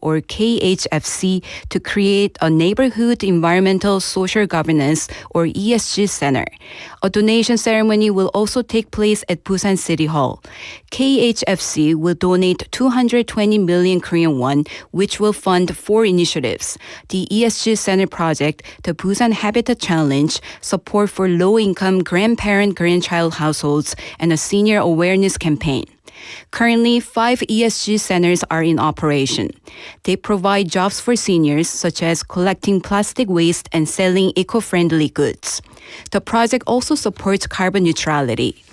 or KHFC to create a Neighborhood Environmental Social Governance or ESG Center. A donation ceremony will also take place at Busan City Hall. KHFC will donate 220 million Korean won, which will fund 4 initiatives: the ESG Center project, the Busan Habitat Challenge, support for low-income grandparent-grandchild households, and a senior awareness campaign. Currently, 5 ESG centers are in operation. They provide jobs for seniors, such as collecting plastic waste and selling eco-friendly goods. The project also supports carbon neutrality.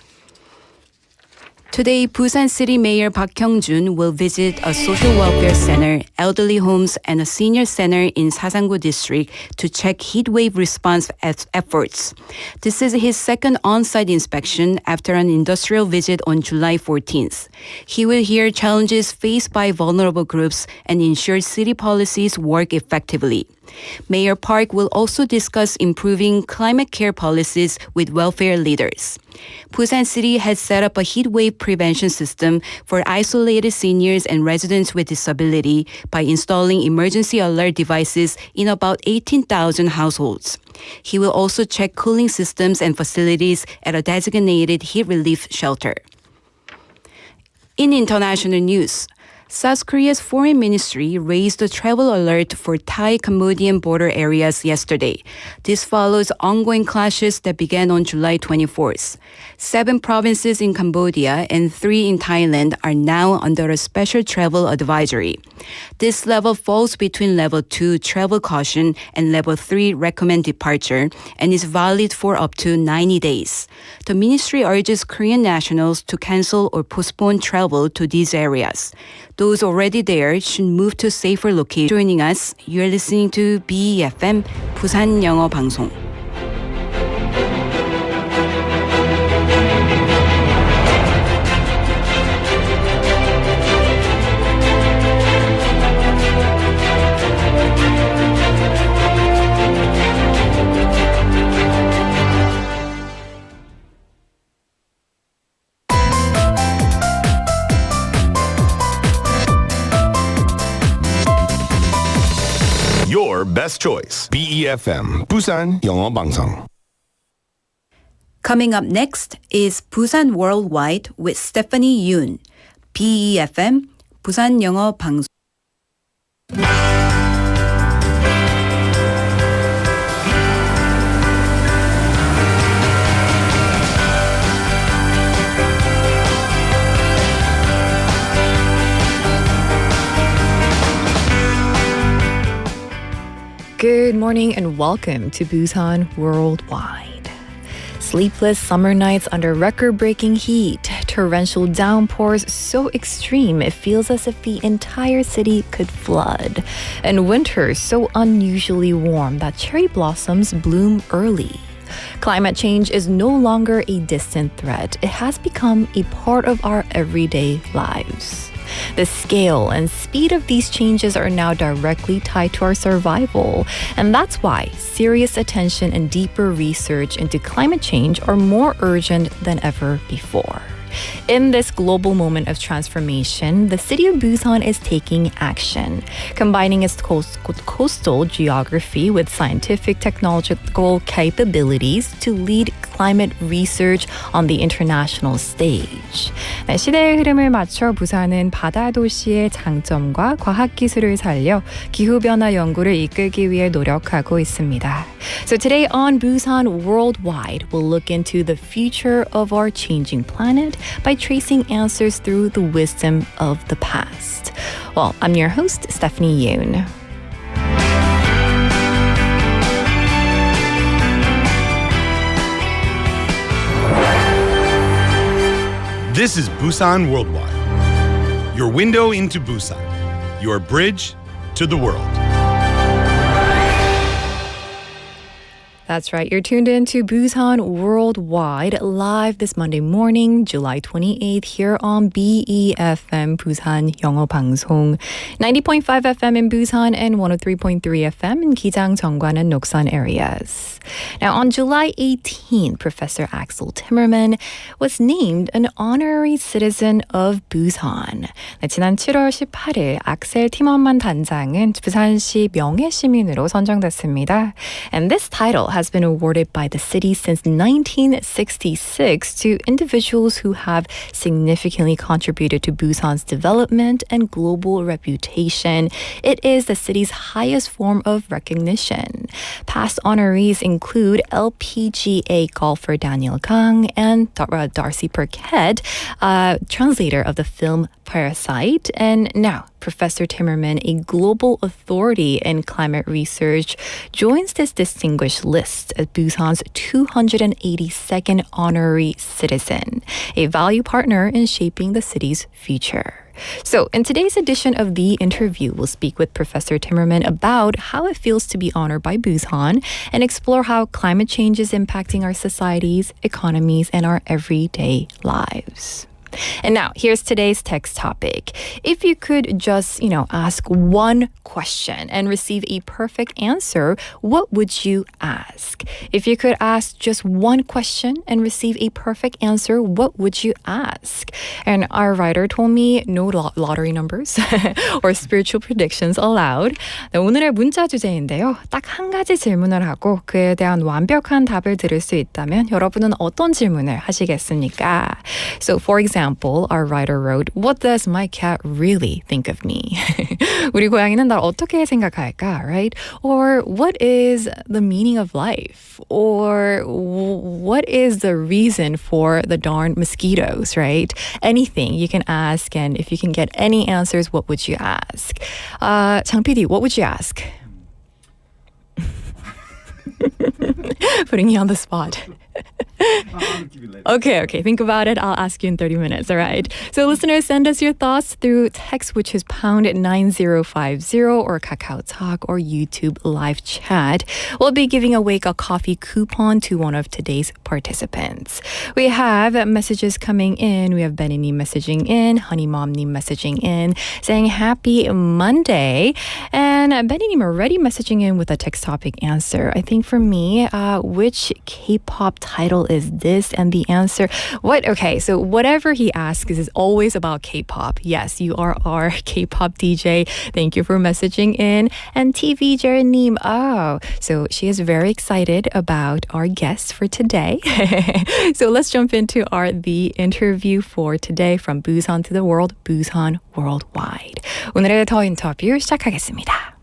Today, Busan City Mayor Park Hyung-jun will visit a social welfare center, elderly homes, and a senior center in Sasangu district to check heat wave response efforts. This is his second on-site inspection after an industrial visit on July 14th. He will hear challenges faced by vulnerable groups and ensure city policies work effectively. Mayor Park will also discuss improving climate care policies with welfare leaders. Busan City has set up a heat wave prevention system for isolated seniors and residents with disability by installing emergency alert devices in about 18,000 households. He will also check cooling systems and facilities at a designated heat relief shelter. In international news, South Korea's foreign ministry raised the travel alert for Thai-Cambodian border areas yesterday. This follows ongoing clashes that began on July 24th. 7 provinces in Cambodia and 3 in Thailand are now under a special travel advisory. This level falls between level 2 travel caution and level 3 recommend departure and is valid for up to 90 days. The ministry urges Korean nationals to cancel or postpone travel to these areas. Those already there should move to safer locations. Joining us, you're listening to BEFM 부산 영어 방송. Your best choice. BEFM 부산 영어 방송. Coming up next is Busan Worldwide with Stephanie Yoon. BEFM 부산 영어 방송. Good morning and welcome to Busan Worldwide. Sleepless summer nights under record-breaking heat, torrential downpours so extreme it feels as if the entire city could flood, and winters so unusually warm that cherry blossoms bloom early. Climate change is no longer a distant threat. It has become a part of our everyday lives. The scale and speed of these changes are now directly tied to our survival, and that's why serious attention and deeper research into climate change are more urgent than ever before. In this global moment of transformation, the city of Busan is taking action, combining its coastal geography with scientific technological capabilities to lead climate research on the international stage. 네, 시대의 흐름을 맞춰 부산은 바다 도시의 장점과 과학기술을 살려 기후변화 연구를 이끌기 위해 노력하고 있습니다. So today on Busan Worldwide, we'll look into the future of our changing planet by tracing answers through the wisdom of the past. Well, I'm your host, Stephanie Yoon. This is Busan Worldwide, your window into Busan, your bridge to the world. That's right. You're tuned in to Busan Worldwide live this Monday morning, July 28th, here on BEFM Busan 영어 방송, 90.5 FM in Busan and 103.3 FM in Gijang, Jeongwan, and Noksan areas. Now, on July 18th, Professor Axel Timmermann was named an honorary citizen of Busan. 네, 지난 7월 18일 악셀 티머만 단장은 부산시 명예시민으로 선정됐습니다. And this title has been awarded by the city since 1966 to individuals who have significantly contributed to Busan's development and global reputation. It is the city's highest form of recognition. Past honorees include LPGA golfer Daniel Kang and Darcy Burkett, translator of the film Parasite, and now Professor Timmermann, a global authority in climate research, joins this distinguished list as Busan's 282nd honorary citizen, a value partner in shaping the city's future. So, in today's edition of The Interview, we'll speak with Professor Timmermann about how it feels to be honored by Busan and explore how climate change is impacting our societies, economies, and our everyday lives. And now, here's today's text topic. If you could just, ask one question and receive a perfect answer, what would you ask? If you could ask just one question and receive a perfect answer, what would you ask? And our writer told me no lottery numbers or spiritual predictions allowed. 네, 오늘의 문자 주제인데요. 딱 한 가지 질문을 하고 그에 대한 완벽한 답을 들을 수 있다면 여러분은 어떤 질문을 하시겠습니까? So, for example, our writer wrote, "What does my cat really think of me?" 우리 고양이는 날 어떻게 생각할까, right? Or what is the meaning of life? Or what is the reason for the darn mosquitoes, right? Anything you can ask, and if you can get any answers, what would you ask? 장 PD, what would you ask? Putting you on the spot. Okay. Think about it. I'll ask you in 30 minutes, all right? So listeners, send us your thoughts through text, which is pound 9050 or Kakao Talk or YouTube live chat. We'll be giving away a coffee coupon to one of today's participants. We have messages coming in. We have Benny messaging in, Honey Mom messaging in, saying happy Monday. And Benny already messaging in with a text topic answer. I think for me, which K-pop title is this? And the answer, okay, so whatever he asks is always about K-pop. Yes, you are our K-pop DJ. Thank you for messaging in. And TV Jerenim, so she is very excited about our guests for today. So let's jump into the interview for today from Busan to the world, Busan Worldwide. 오늘의 더 인터뷰 시작하겠습니다.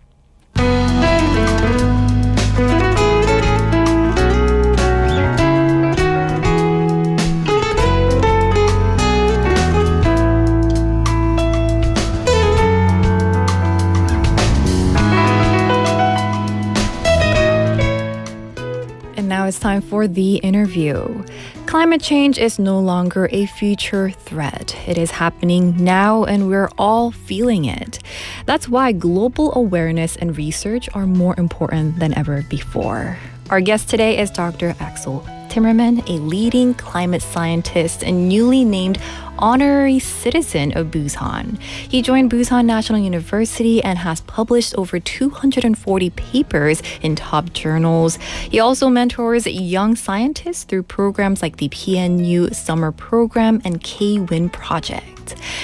Now it's time for the interview. Climate change is no longer a future threat. It is happening now and we're all feeling it. That's why global awareness and research are more important than ever before. Our guest today is Dr. Axel Timmermann, a leading climate scientist and newly named honorary citizen of Busan. He joined Busan National University and has published over 240 papers in top journals. He also mentors young scientists through programs like the PNU Summer Program and K-WIN Project.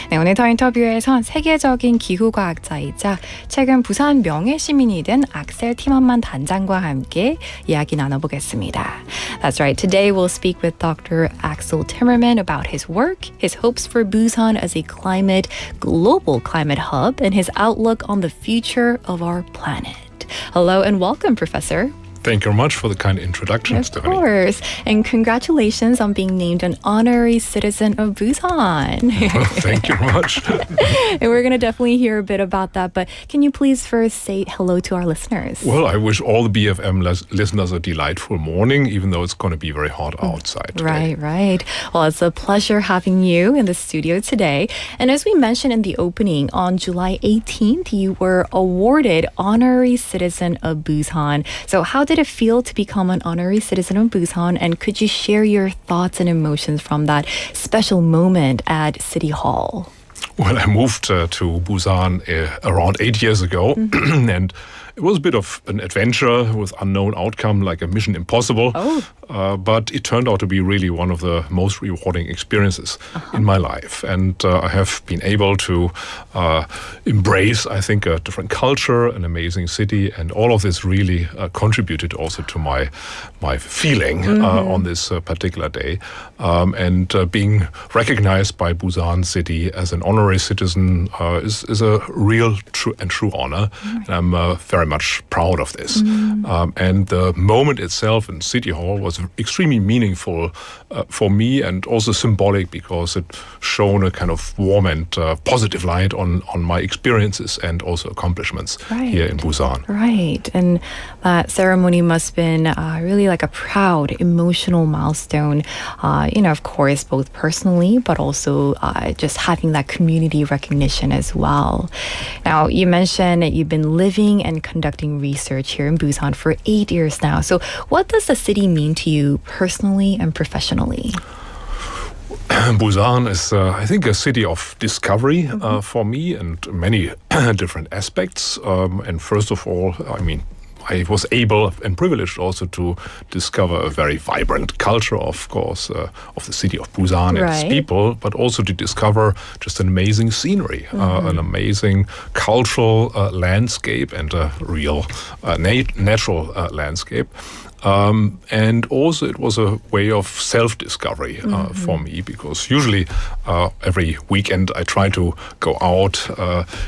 네, 오늘 더 인터뷰에선 세계적인 기후과학자이자 최근 부산 명예시민이 된 악셀 티머만 단장과 함께 이야기 나눠보겠습니다. That's right. Today we'll speak with Dr. Axel Timmermann about his work, his hopes for Busan as a global climate hub, and his outlook on the future of our planet. Hello and welcome, Professor. Thank you very much for the kind introduction, Stephanie. Of course. And congratulations on being named an honorary citizen of Busan. Well, thank you very much. And we're going to definitely hear a bit about that. But can you please first say hello to our listeners? Well, I wish all the BFM listeners a delightful morning, even though it's going to be very hot outside today. Right. Well, it's a pleasure having you in the studio today. And as we mentioned in the opening, on July 18th, you were awarded honorary citizen of Busan. So how did did it feel to become an honorary citizen of Busan? And could you share your thoughts and emotions from that special moment at City Hall? Well, I moved to Busan around 8 years ago, and it was a bit of an adventure with unknown outcome, like a Mission Impossible. But it turned out to be really one of the most rewarding experiences in my life. And I have been able to embrace, I think, a different culture, an amazing city, and all of this really contributed also to my feeling on this particular day. And being recognized by Busan City as an honorary citizen is a real true honor. And I'm very much proud of this. And the moment itself in City Hall was extremely meaningful for me, and also symbolic because it shone a kind of warm and positive light on my experiences and also accomplishments here in Busan. Right. And that ceremony must have been really like a proud, emotional milestone, of course, both personally, but also just having that community recognition as well. Now, you mentioned that you've been living and conducting research here in Busan for 8 years now. So what does the city mean to you personally and professionally? Busan is, I think, a city of discovery for me and many different aspects. And first of all, I was able and privileged also to discover a very vibrant culture, of course, of the city of Busan and its people, but also to discover just an amazing scenery, an amazing cultural landscape and a real natural landscape. And also it was a way of self-discovery for me, because usually every weekend I try to go out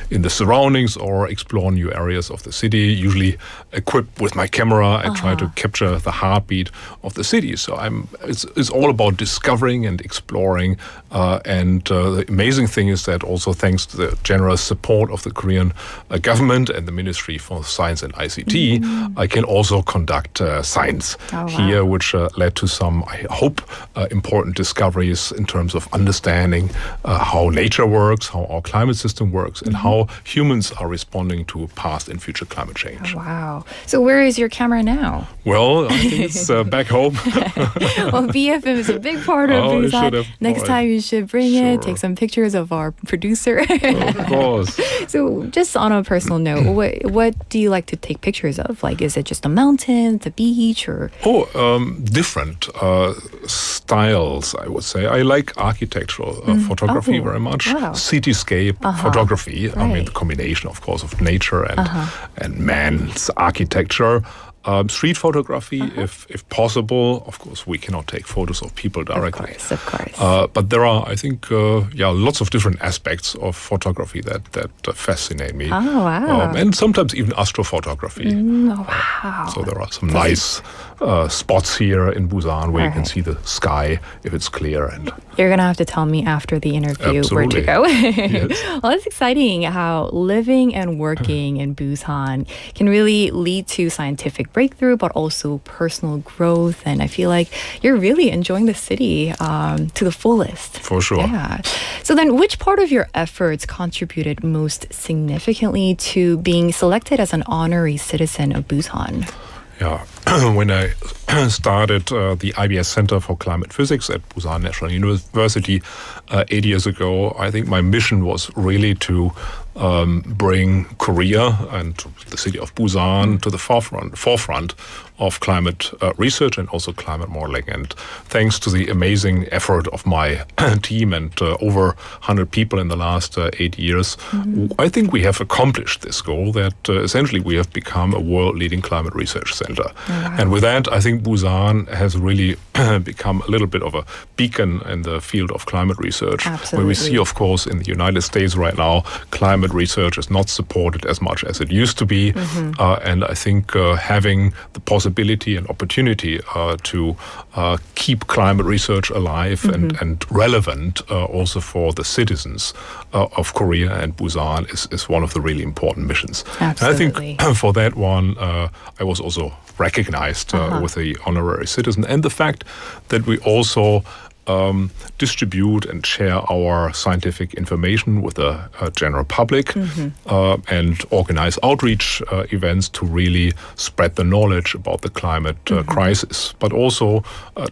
in the surroundings or explore new areas of the city, usually equipped with my camera. I try to capture the heartbeat of the city. So it's all about discovering and exploring. And the amazing thing is that also thanks to the generous support of the Korean government and the Ministry for Science and ICT, I can also conduct science here, which led to some, I hope, important discoveries in terms of understanding how nature works, how our climate system works, and how humans are responding to past and future climate change. Oh, wow. So where is your camera now? Well, I think it's back home. Well, BFM is a big part of Busan. Next time you should bring it, take some pictures of our producer. Of course. So just on a personal note, what do you like to take pictures of? Like, is it just the mountains, the beach, or? Different styles, I would say. I like architectural photography very much. Wow. Cityscape photography. I mean, the combination, of course, of nature and man's architecture. Street photography, if possible. Of course, we cannot take photos of people directly. Of course. But there are, I think, lots of different aspects of photography that fascinate me. Oh, wow. And sometimes even astrophotography. Wow. So there are some nice spots here in Busan where you can see the sky if it's clear. And you're going to have to tell me after the interview where to go. Yes. Well, it's exciting how living and working in Busan can really lead to scientific breakthrough, but also personal growth. And I feel like you're really enjoying the city to the fullest. For sure. Yeah. So then which part of your efforts contributed most significantly to being selected as an honorary citizen of Busan? Yeah, when I started the IBS Center for Climate Physics at Busan National University 8 years ago, I think my mission was really to bring Korea and the city of Busan to the forefront of climate research and also climate modeling. And thanks to the amazing effort of my team and over 100 people in the last 8 years, I think we have accomplished this goal that essentially we have become a world-leading climate research center. And with that, I think Busan has really become a little bit of a beacon in the field of climate research. Absolutely. Where we see, of course, in the United States right now, climate research is not supported as much as it used to be. And I think having the possibility and opportunity to keep climate research alive and relevant also for the citizens of Korea and Busan is one of the really important missions. Absolutely. And I think for that one, I was also recognized with the honorary citizen, and the fact that we also distribute and share our scientific information with the general public and organize outreach events to really spread the knowledge about the climate crisis, but also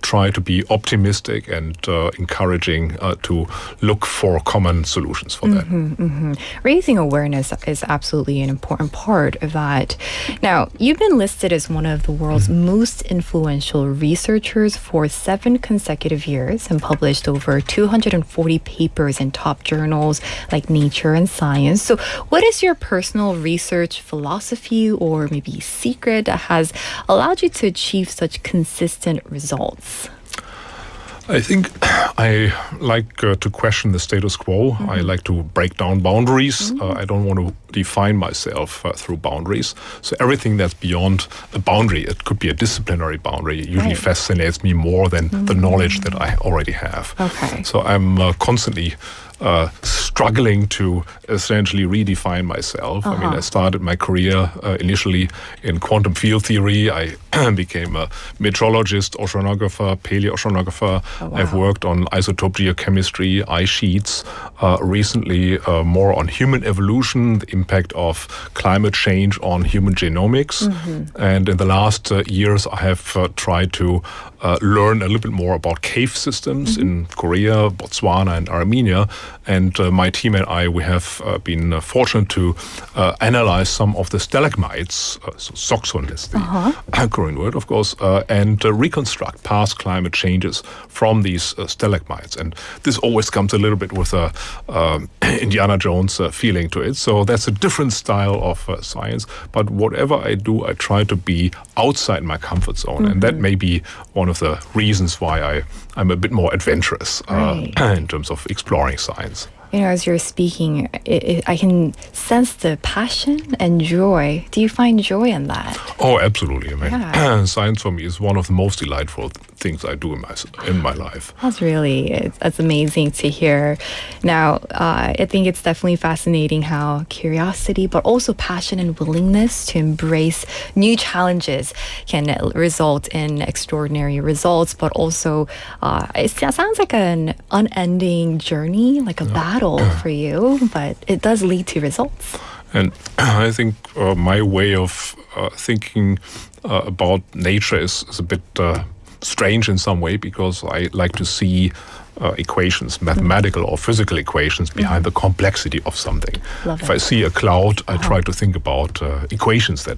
try to be optimistic and encouraging to look for common solutions for that. Raising awareness is absolutely an important part of that. Now, you've been listed as one of the world's most influential researchers for 7 consecutive years and published over 240 papers in top journals like Nature and Science. So what is your personal research philosophy or maybe secret that has allowed you to achieve such consistent results? I think I like to question the status quo. I like to break down boundaries. I don't want to define myself through boundaries. So everything that's beyond a boundary, it could be a disciplinary boundary, usually fascinates me more than the knowledge that I already have. Okay. So I'm constantly struggling to essentially redefine myself. I mean, I started my career initially in quantum field theory. I became a meteorologist, oceanographer, paleoceanographer. I've worked on isotope geochemistry, ice sheets. Recently, more on human evolution, the impact of climate change on human genomics. And in the last years, I have tried to learn a little bit more about cave systems in Korea, Botswana, and Armenia. And my team and I, we have been fortunate to analyze some of the stalagmites, so Soxon is the Korean word, of course, and reconstruct past climate changes from these stalagmites. And this always comes a little bit with a Indiana Jones feeling to it. So that's a different style of science. But whatever I do, I try to be outside my comfort zone. And that may be one of the reasons why I'm a bit more adventurous in terms of exploring science. You know, as you're speaking, I can sense the passion and joy. Do you find joy in that? Oh, absolutely. I mean, science for me is one of the most delightful things I do in my life. That's amazing to hear. Now, I think it's definitely fascinating how curiosity, but also passion and willingness to embrace new challenges can result in extraordinary results, but also it sounds like an unending journey, like a battle for you, but it does lead to results. And I think my way of thinking about nature is a bit strange in some way, because I like to see equations, mathematical or physical equations behind the complexity of something. If I see a cloud, I try to think about equations that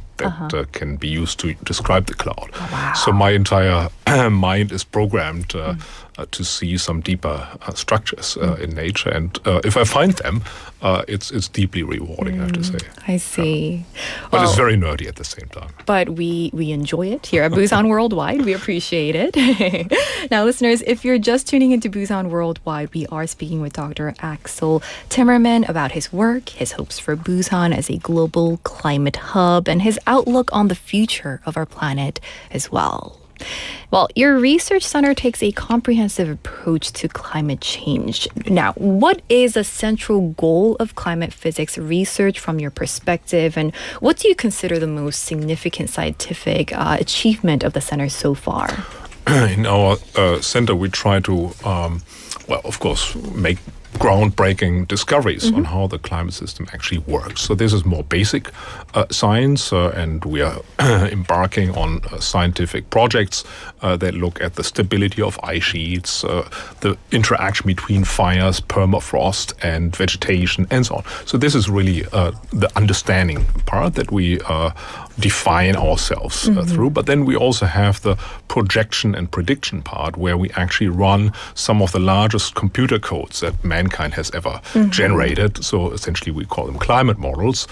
can be used to describe the cloud. So my entire mind is programmed to see some deeper structures in nature. And if I find them, it's deeply rewarding, I have to say. I see. But it's very nerdy at the same time. But we enjoy it here at Busan Worldwide. We appreciate it. Now, listeners, if you're just tuning into Busan Worldwide, we are speaking with Dr. Axel Timmermann about his work, his hopes for Busan as a global climate hub, and his outlook on the future of our planet as well. Well, your research center takes a comprehensive approach to climate change. Now, what is a central goal of climate physics research from your perspective, and what do you consider the most significant scientific achievement of the center so far? In our center, we try to, of course, make groundbreaking discoveries on how the climate system actually works. So this is more basic science, and we are embarking on scientific projects that look at the stability of ice sheets, the interaction between fires, permafrost, and vegetation, and so on. So this is really the understanding part that we define ourselves through. But then we also have the projection and prediction part, where we actually run some of the largest computer codes that mankind has ever generated. So essentially we call them climate models,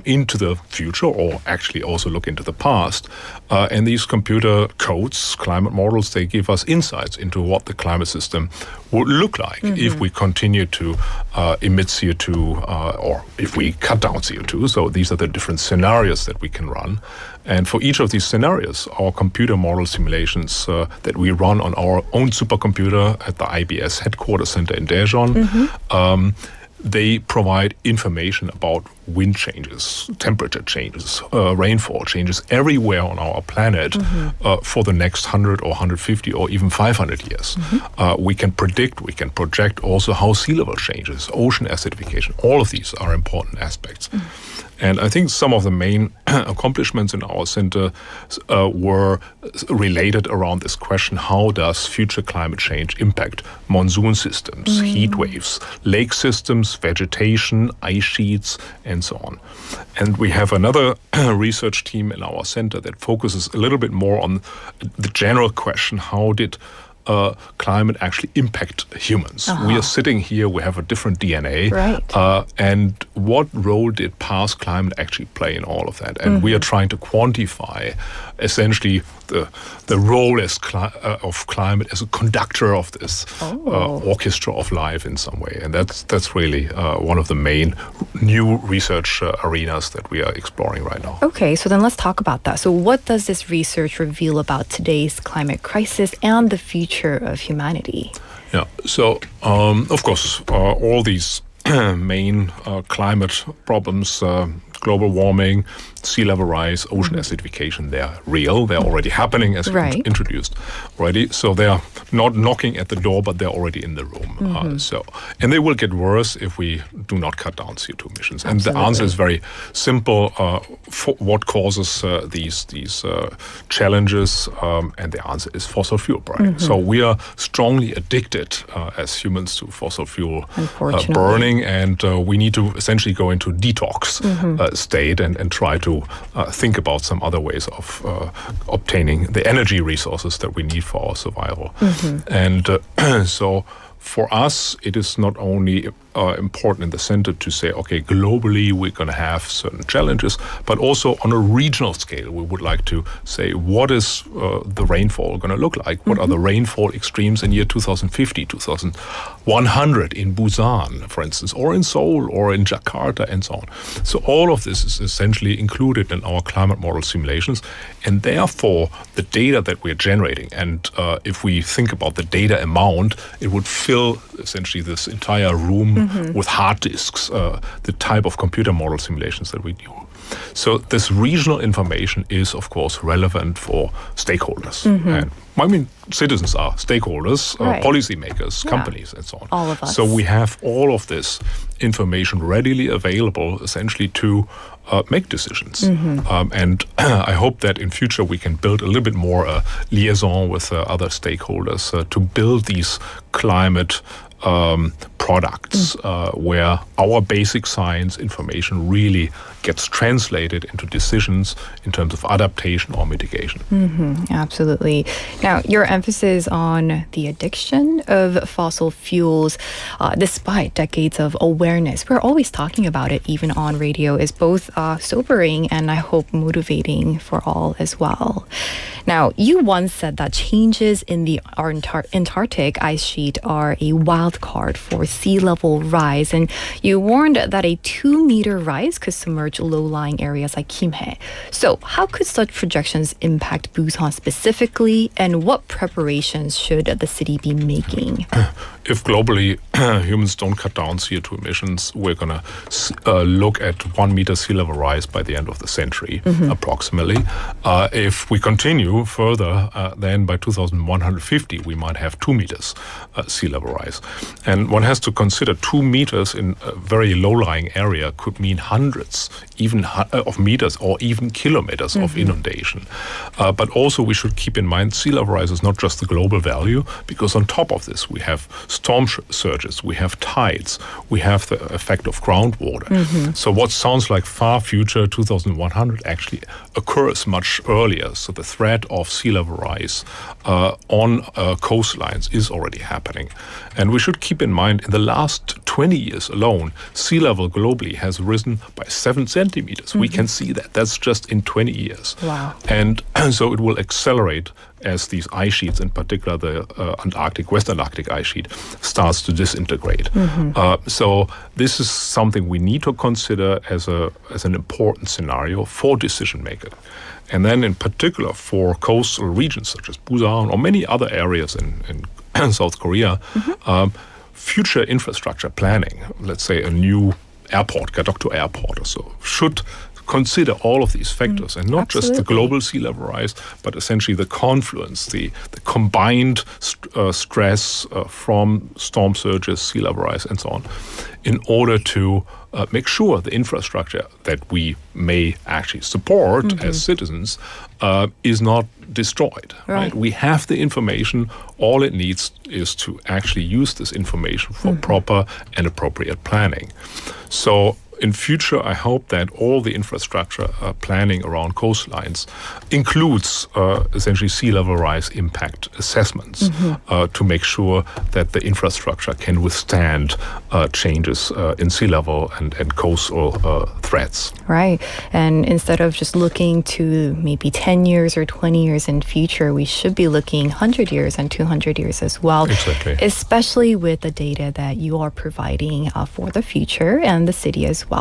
into the future, or actually also look into the past. And these computer codes, climate models, they give us insights into what the climate system would look like if we continue to emit CO2 or if we cut down CO2. So these are the different scenarios that we can run. And for each of these scenarios, our computer model simulations that we run on our own supercomputer at the IBS headquarters center in Daejeon, they provide information about wind changes, temperature changes, rainfall changes everywhere on our planet for the next 100 or 150 or even 500 years. We can predict, we can project also how sea level changes, ocean acidification. All of these are important aspects. And I think some of the main accomplishments in our center were related around this question: how does future climate change impact monsoon systems, heat waves, lake systems, vegetation, ice sheets, and so on. And we have another research team in our center that focuses a little bit more on the general question: how did climate actually impact humans? We are sitting here, we have a different DNA. Right. And what role did past climate actually play in all of that? And we are trying to quantify essentially the role of climate as a conductor of this orchestra of life in some way. And that's really one of the main new research arenas that we are exploring right now. Okay, so then let's talk about that. So what does this research reveal about today's climate crisis and the future of humanity? Yeah, so of course, all these main climate problems, global warming, sea level rise, ocean acidification, they're real. They're already happening, as we introduced already. So they are not knocking at the door, but they're already in the room. And they will get worse if we do not cut down CO2 emissions. And the answer is very simple. For what causes these challenges? And the answer is fossil fuel burning. So we are strongly addicted as humans to fossil fuel burning, and we need to essentially go into detox state and try to think about some other ways of obtaining the energy resources that we need for our survival. And so for us, it is not only important in the center to say, okay, globally we're going to have certain challenges, but also on a regional scale, we would like to say, what is the rainfall going to look like? What are the rainfall extremes in year 2050, 2100 in Busan, for instance, or in Seoul, or in Jakarta, and so on. So all of this is essentially included in our climate model simulations, and therefore the data that we're generating, and if we think about the data amount, it would fill essentially this entire room with hard disks, the type of computer model simulations that we do. So this regional information is, of course, relevant for stakeholders. And I mean, citizens are stakeholders, policymakers, companies, and so on. All of us. So we have all of this information readily available, essentially, to make decisions. And I hope that in future we can build a little bit more liaison with other stakeholders to build these climate products where our basic science information really gets translated into decisions in terms of adaptation or mitigation. Absolutely. Now, your emphasis on the addiction of fossil fuels, despite decades of awareness, we're always talking about it, even on radio, is both sobering and I hope motivating for all as well. Now, you once said that changes in the Antarctic ice sheet are a wild card for sea level rise, and you warned that a 2-meter rise could submerge low-lying areas like Kimhae. So how could such projections impact Busan specifically, and what preparations should the city be making? If globally humans don't cut down CO2 emissions, we're going to look at 1 meter sea level rise by the end of the century, approximately. If we continue further, then by 2150, we might have 2 meters sea level rise. And one has to consider 2 meters in a very low-lying area could mean hundreds, even of meters or even kilometers of inundation. But also we should keep in mind sea level rise is not just the global value, because on top of this we have storm surges, we have tides, we have the effect of groundwater. So what sounds like far future 2100 actually occurs much earlier. So the threat of sea level rise on coastlines is already happening. And we should keep in mind, in the last 20 years alone, sea level globally has risen by 7 centimeters. We can see that. That's just in 20 years. Wow. And so it will accelerate as these ice sheets, in particular the West Antarctic ice sheet, starts to disintegrate. So this is something we need to consider as an important scenario for decision making. And then in particular for coastal regions such as Busan or many other areas in South Korea, future infrastructure planning, let's say a new airport, Gadokdo Airport or so, should consider all of these factors and not just the global sea level rise, but essentially the confluence, the combined stress from storm surges, sea level rise, and so on, in order to make sure the infrastructure that we may actually support as citizens is not destroyed. Right? We have the information. All it needs is to actually use this information for proper and appropriate planning. So in future, I hope that all the infrastructure planning around coastlines includes essentially sea level rise impact assessments to make sure that the infrastructure can withstand changes in sea level and coastal threats. Right. And instead of just looking to maybe 10 years or 20 years in future, we should be looking 100 years and 200 years as well. Exactly. Especially with the data that you are providing for the future and the city as well.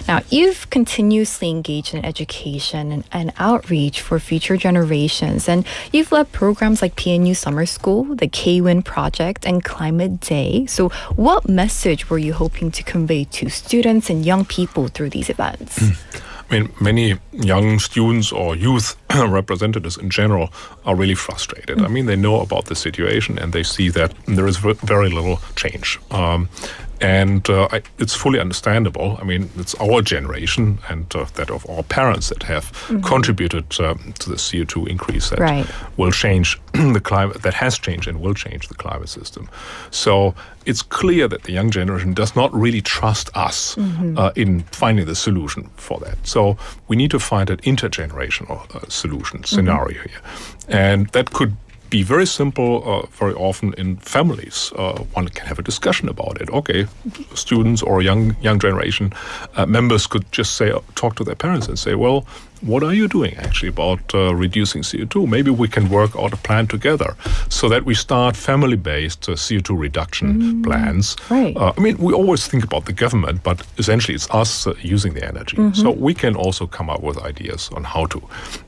Now, you've continuously engaged in education and outreach for future generations, and you've led programs like PNU Summer School, the K-WIN Project, and Climate Day. So what message were you hoping to convey to students and young people through these events? I mean, many young students or youth representatives in general are really frustrated. I mean, they know about the situation and they see that there is very little change. And it's fully understandable. I mean, it's our generation and that of our parents that have contributed to the CO2 increase that will change the climate, that has changed and will change the climate system. So it's clear that the young generation does not really trust us in finding the solution for that. So we need to find an intergenerational solution scenario here. And that could be very simple, very often in families. One can have a discussion about it. Okay, students or young generation members could just talk to their parents and say, well, what are you doing actually about reducing CO2? Maybe we can work out a plan together so that we start family-based CO2 reduction plans. Right. I mean, we always think about the government, but essentially it's us using the energy. So we can also come up with ideas on how to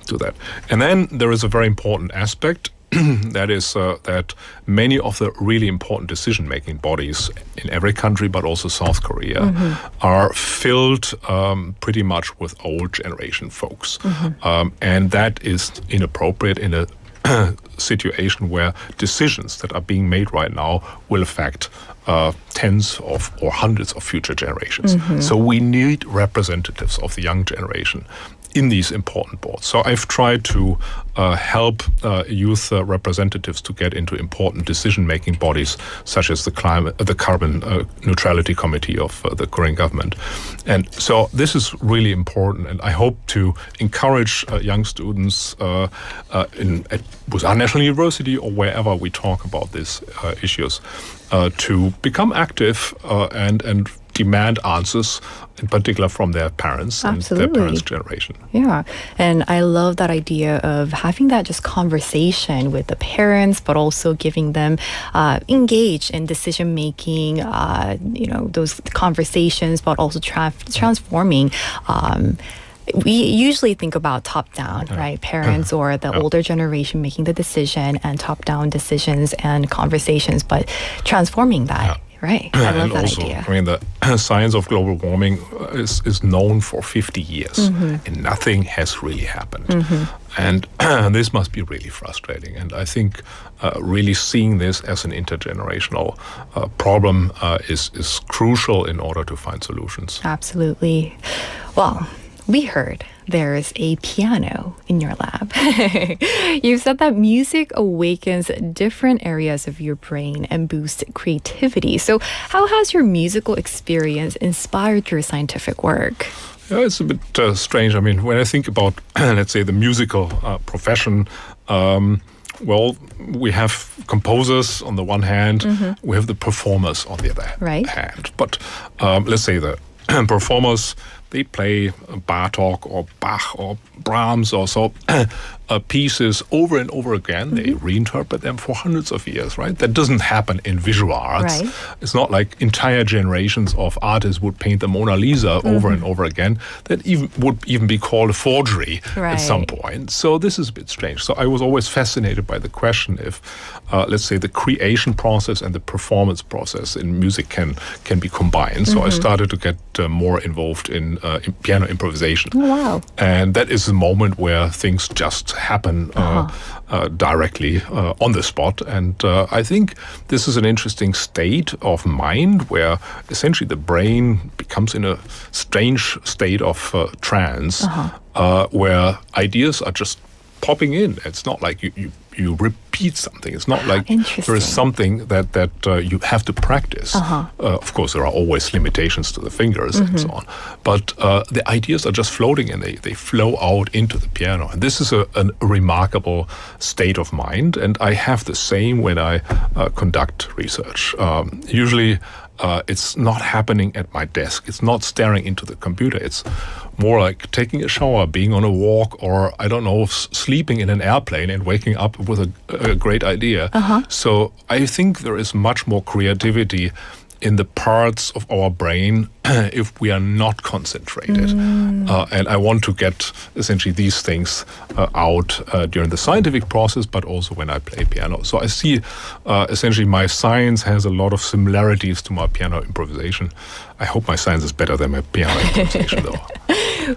do that. And then there is a very important aspect that is that many of the really important decision-making bodies in every country, but also South Korea, are filled pretty much with old generation folks. And that is inappropriate in a situation where decisions that are being made right now will affect tens of or hundreds of future generations. So we need representatives of the young generation in these important boards. So I've tried to help youth representatives to get into important decision-making bodies, such as the Carbon Neutrality Committee of the Korean government. And so this is really important, and I hope to encourage young students at Busan National University or wherever we talk about these issues to become active and demand answers, in particular from their parents and their parents' generation. Yeah, and I love that idea of having that just conversation with the parents, but also giving them engaged in decision making. Those conversations, but also transforming. We usually think about top-down, right? Parents or the older generation making the decision, and top-down decisions and conversations, but transforming that. Right, I love that also, idea. I mean, the science of global warming is known for 50 years, and nothing has really happened. And this must be really frustrating. And I think really seeing this as an intergenerational problem is crucial in order to find solutions. Absolutely. Well, we heard there's a piano in your lab. You've said that music awakens different areas of your brain and boosts creativity. So how has your musical experience inspired your scientific work? Yeah, it's a bit strange. I mean, when I think about, let's say, the musical profession, well, we have composers on the one hand, we have the performers on the other hand. But let's say the performers, they play Bartók or Bach or Brahms or so pieces over and over again. They reinterpret them for hundreds of years, right? That doesn't happen in visual arts. Right. It's not like entire generations of artists would paint the Mona Lisa over and over again. That would even be called a forgery at some point. So this is a bit strange. So I was always fascinated by the question if, let's say, the creation process and the performance process in music can be combined. So I started to get more involved in piano improvisation. Oh, wow. And that is the moment where things just happen directly on the spot. And I think this is an interesting state of mind where essentially the brain becomes in a strange state of trance where ideas are just popping in. It's not like you repeat something. It's not like there is something that you have to practice. Of course, there are always limitations to the fingers and so on. But the ideas are just floating and they flow out into the piano. And this is a remarkable state of mind. And I have the same when I conduct research. Usually, it's not happening at my desk. It's not staring into the computer. It's more like taking a shower, being on a walk, or, I don't know, sleeping in an airplane and waking up with a great idea. So I think there is much more creativity in the parts of our brain if we are not concentrated. And I want to get essentially these things out during the scientific process, but also when I play piano. So I see essentially my science has a lot of similarities to my piano improvisation. I hope my science is better than my piano improvisation, though.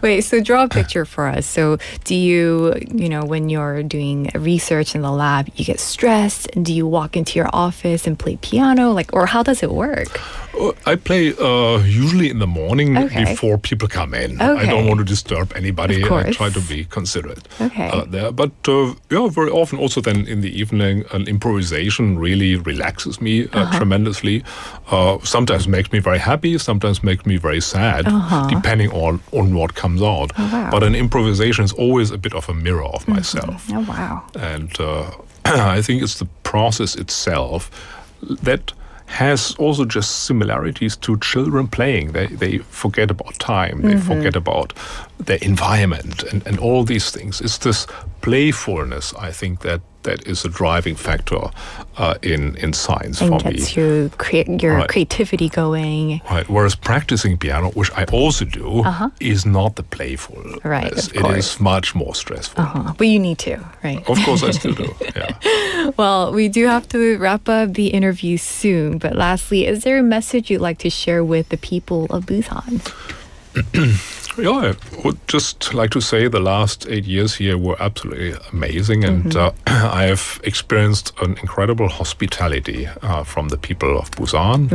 Wait, so draw a picture for us. So do you when you're doing research in the lab, you get stressed, and do you walk into your office and play piano? Or how does it work? I play usually in the morning before people come in. I don't want to disturb anybody. I try to be considerate there. But very often also then in the evening, an improvisation really relaxes me tremendously. Sometimes makes me very happy, sometimes makes me very sad, depending on what comes out. But an improvisation is always a bit of a mirror of myself. Oh, wow. And I think it's the process itself that has also just similarities to children playing. They forget about time, they forget about their environment and all these things. It's this playfulness, I think, that is a driving factor in science for me. And gets your creativity going. Right. Whereas practicing piano, which I also do, is not the playful. Right, of It is much more stressful. But you need to, right? Of course I still do, yeah. Well, we do have to wrap up the interview soon. But lastly, is there a message you'd like to share with the people of Busan? Yeah, I would just like to say the last 8 years here were absolutely amazing, and I have experienced an incredible hospitality from the people of Busan,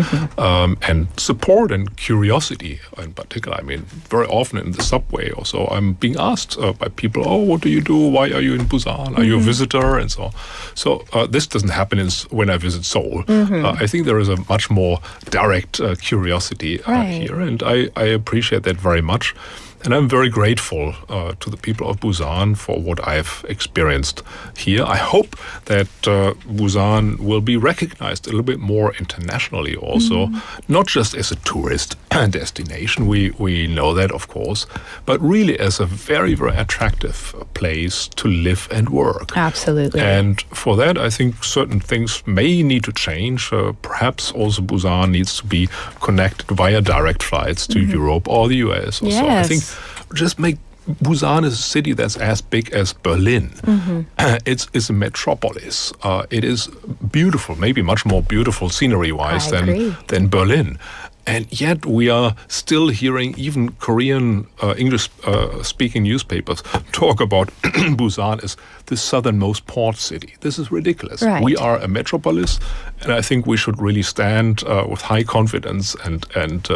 and support and curiosity in particular. I mean, very often in the subway or so, I'm being asked by people, "Oh, what do you do? Why are you in Busan? Are you a visitor?" and so on. So this doesn't happen when I visit Seoul. I think there is a much more direct curiosity here, and I appreciate that very much. And I'm very grateful to the people of Busan for what I've experienced here. I hope that Busan will be recognized a little bit more internationally also, not just as a tourist destination, we know that, of course, but really as a very, very attractive place to live and work. Absolutely. And for that, I think certain things may need to change. Perhaps also Busan needs to be connected via direct flights to Europe or the US or so. I think just make Busan is a city that's as big as Berlin. It's a metropolis. It is beautiful, maybe much more beautiful scenery-wise than Berlin. And yet we are still hearing even Korean English-speaking newspapers talk about Busan as the southernmost port city. This is ridiculous. Right. We are a metropolis, and I think we should really stand with high confidence and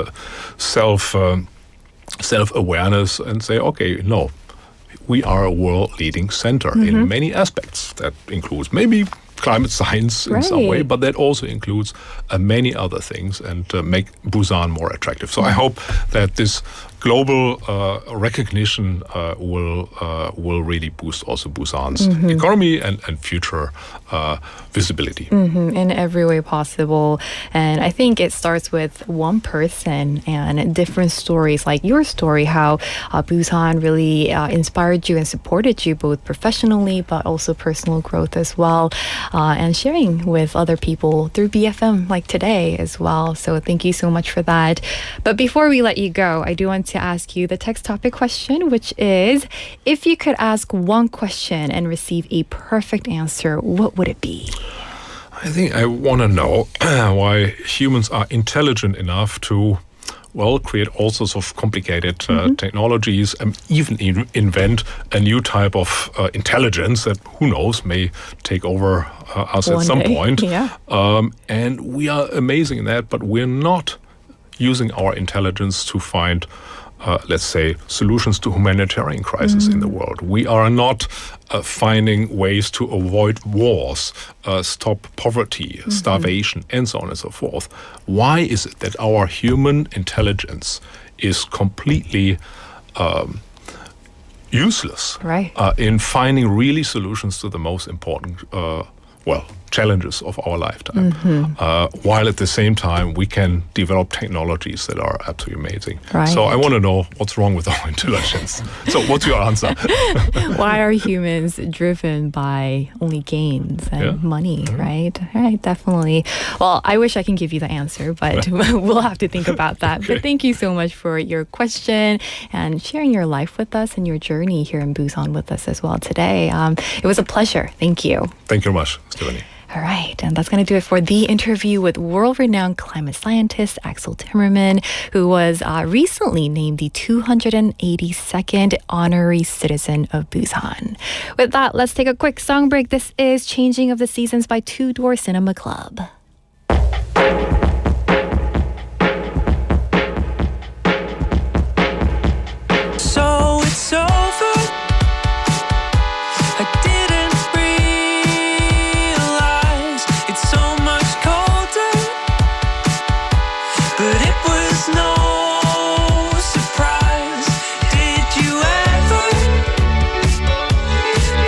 self-awareness and say, okay, no, we are a world-leading center in many aspects. That includes maybe climate science in some way, but that also includes many other things and make Busan more attractive. So I hope that this global recognition will really boost also Busan's economy and future visibility. In every way possible. And I think it starts with one person and different stories like your story, how Busan really inspired you and supported you both professionally but also personal growth as well, and sharing with other people through BFM like today as well. So thank you so much for that. But before we let you go, I do want to ask you the text topic question, which is, if you could ask one question and receive a perfect answer, what would it be? I think I want to know why humans are intelligent enough to, well, create all sorts of complicated technologies and even invent a new type of intelligence that, who knows, may take over us at some point. Yeah. And we are amazing in that, but we're not using our intelligence to find, let's say, solutions to humanitarian crises in the world. We are not finding ways to avoid wars, stop poverty, starvation, and so on and so forth. Why is it that our human intelligence is completely useless in finding really solutions to the most important challenges of our lifetime, while at the same time we can develop technologies that are absolutely amazing. So I want to know what's wrong with our intelligence. So what's your answer? Why are humans driven by only gains and money, right? Right, definitely. Well, I wish I can give you the answer, but we'll have to think about that. Okay. But thank you so much for your question and sharing your life with us and your journey here in Busan with us as well today. It was a pleasure. Thank you. Thank you very much, Stephanie. All right, and that's going to do it for the interview with world-renowned climate scientist Axel Timmermann, who was recently named the 282nd Honorary Citizen of Busan. With that, let's take a quick song break. This is Changing of the Seasons by Two Door Cinema Club. So it's over. I didn't realize it's so much colder, but it was no surprise. Did you ever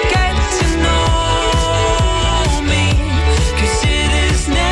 get to know me? 'Cause it is never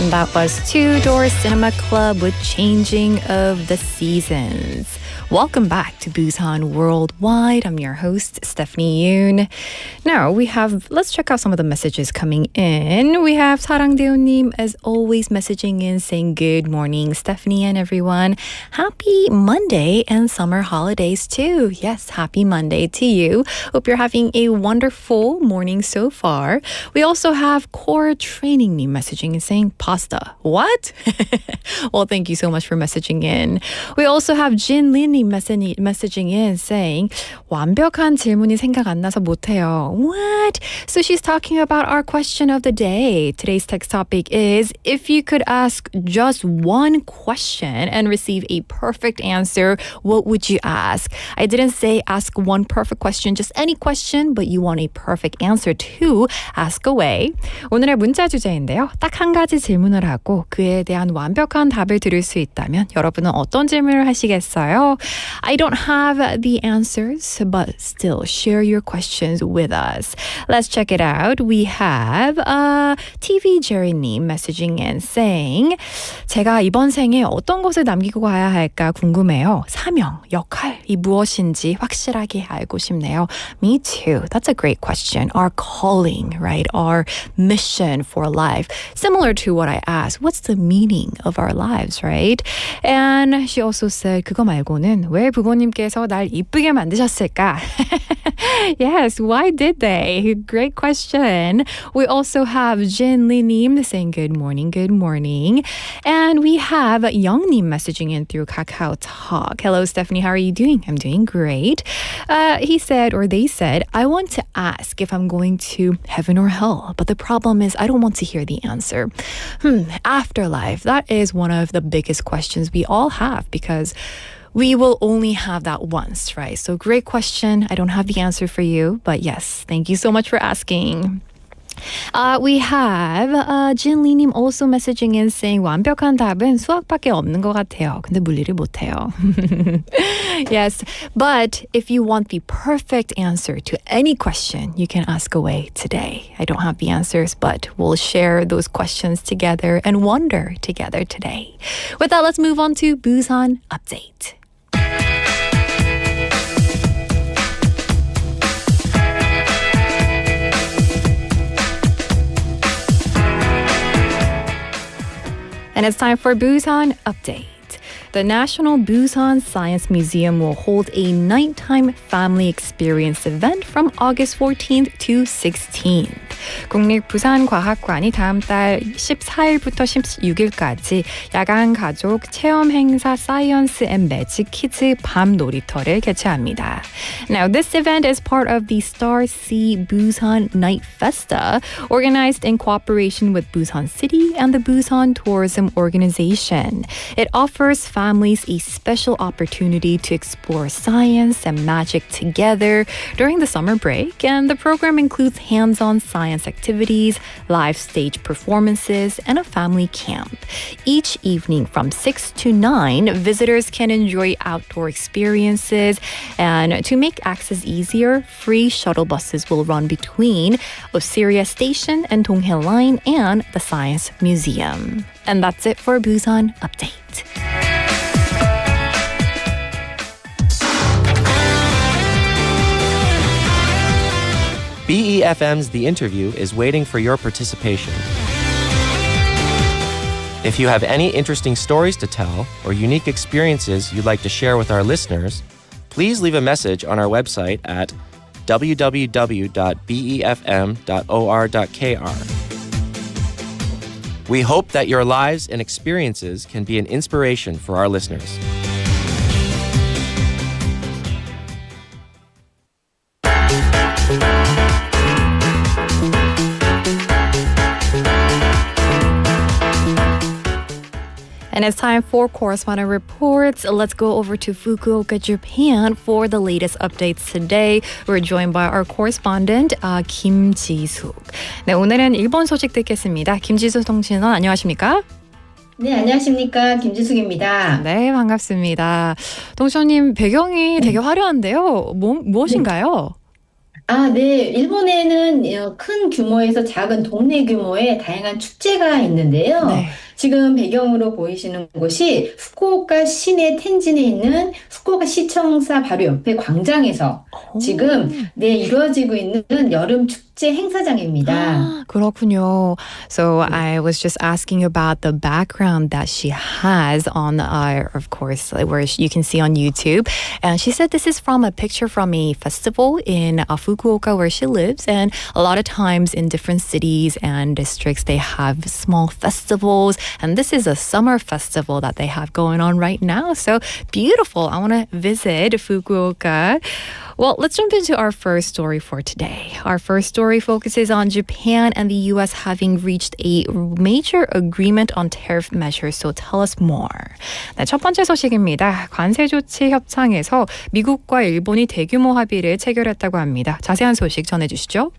And that was Two Door Cinema Club with Changing of the Seasons. Welcome back to Busan Worldwide. I'm your host, Stephanie Yoon. Now, let's check out some of the messages coming in. We have 사랑대우님, as always, messaging in saying good morning, Stephanie and everyone. Happy Monday and summer holidays too. Yes, happy Monday to you. Hope you're having a wonderful morning so far. We also have Core Training님 messaging and saying pasta. What? Well, thank you so much for messaging in. We also have Jin Lin messaging in saying 완벽한 질문이 생각 안 나서 못해요. What? So she's talking about our question of the day. Today's text topic is if you could ask just one question and receive a perfect answer, what would you ask? I didn't say ask one perfect question, just any question, but you want a perfect answer to ask away. 오늘의 문자 주제인데요. 딱 한 가지 질문을 하고 그에 대한 완벽한 답을 들을 수 있다면 여러분은 어떤 질문을 하시겠어요? I don't have the answers, but still share your questions with us. Let's check it out. We have TV Jerry님 messaging in saying 제가 이번 생에 어떤 것을 남기고 가야 할까 궁금해요. 사명, 역할이 무엇인지 확실하게 알고 싶네요. Me too. That's a great question. Our calling, right? Our mission for life. Similar to what I asked. What's the meaning of our lives, right? And she also said 그거 말고는 왜 부모님께서 날 이쁘게 만드셨을까? Yes, why did they? Great question. We also have Jin Lee-님 saying good morning, good morning. And we have Young-님 messaging in through Kakao Talk. Hello, Stephanie, how are you doing? I'm doing great. He said, or they said, I want to ask if I'm going to heaven or hell, but the problem is I don't want to hear the answer. Afterlife, that is one of the biggest questions we all have because we will only have that once, right? So great question. I don't have the answer for you, but yes, thank you so much for asking. We have Jin Lee-님 also messaging in saying 완벽한 답은 수학밖에 없는 것 같아요. 근데 물리를 못해요. Yes, but if you want the perfect answer to any question, you can ask away today. I don't have the answers, but we'll share those questions together and wonder together today. With that, let's move on to Busan Update. And it's time for Busan Update. The National Busan Science Museum will hold a nighttime family experience event from August 14th to 16th. 국립부산과학관이 다음 달 14일부터 16일까지 야간 가족 체험 행사 사이언스 앤 매직 키즈 밤 놀이터를 개최합니다. Now, this event is part of the Star Sea Busan Night Festa, organized in cooperation with Busan City and the Busan Tourism Organization. It offers families a special opportunity to explore science and magic together during the summer break, and the program includes hands-on science activities, live stage performances, and a family camp. Each evening from 6 to 9, visitors can enjoy outdoor experiences, and to make access easier, free shuttle buses will run between Osiria Station and Donghae Line and the Science Museum. And that's it for Busan Update. BEFM's The Interview is waiting for your participation. If you have any interesting stories to tell or unique experiences you'd like to share with our listeners, please leave a message on our website at www.befm.or.kr. We hope that your lives and experiences can be an inspiration for our listeners. And it's time for Correspondent Reports. Let's go over to Fukuoka, Japan for the latest updates today. We're joined by our correspondent, 김지숙. 네, 오늘은 일본 소식 듣겠습니다. 김지숙 통신원 안녕하십니까? 네, 안녕하십니까. 김지숙입니다. 네, 반갑습니다. 동시원님 배경이 되게 화려한데요. 무엇인가요? 네. 일본에는 큰 규모에서 작은 동네 규모의 다양한 축제가 있는데요. 네. 지금 배경으로 보이시는 곳이 후쿠오카 시내 텐진에 있는 후쿠오카 시청사 바로 옆에 광장에서 지금 이루어지고 있는 여름 축제 행사장입니다. 그렇군요. So I was just asking about the background that she has on, of course, where you can see on YouTube. And she said this is from a picture from a festival in Fukuoka where she lives. And a lot of times in different cities and districts, they have small festivals. And this is a summer festival that they have going on right now. So beautiful. I want to visit Fukuoka. Well, let's jump into our first story for today. Our first story focuses on Japan and the U.S. having reached a major agreement on tariff measures. So tell us more. 네, 첫 번째 소식입니다. 관세 조치 협상에서 미국과 일본이 대규모 합의를 체결했다고 합니다. 자세한 소식 전해주시죠.